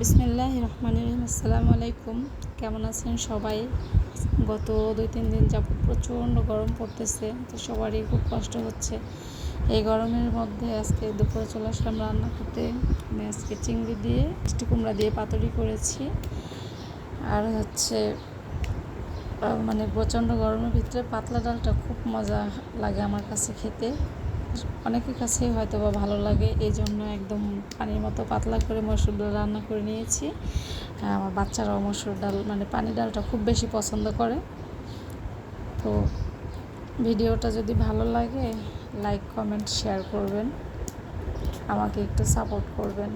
বিসমিল্লাহির রহমানির রহিম। আসসালামু আলাইকুম। কেমন আছেন সবাই? গত 2-3 দিন যাবত প্রচণ্ড গরম পড়তেছে, তো সবারই খুব কষ্ট হচ্ছে। এই গরমের মধ্যে আজকে দুপুরে চলে আসলাম রান্না করতে। আমি আজকে চিংড়ি দিয়ে মিষ্টি কুমড়া দিয়ে পাতুরি করেছি। আর মানে প্রচণ্ড গরমের ভিতরে পাতলা ডালটা খুব মজা লাগে আমার কাছে খেতে। অনেকের কাছেই হয়তো বা ভালো লাগে, এই জন্য একদম পানির মতো পাতলা করে মসুর ডাল রান্না করে নিয়েছি। আমার বাচ্চারাও মসুর ডাল মানে পানি ডালটা খুব বেশি পছন্দ করে। তো ভিডিওটা যদি ভালো লাগে লাইক কমেন্ট শেয়ার করবেন, আমাকে একটু সাপোর্ট করবেন।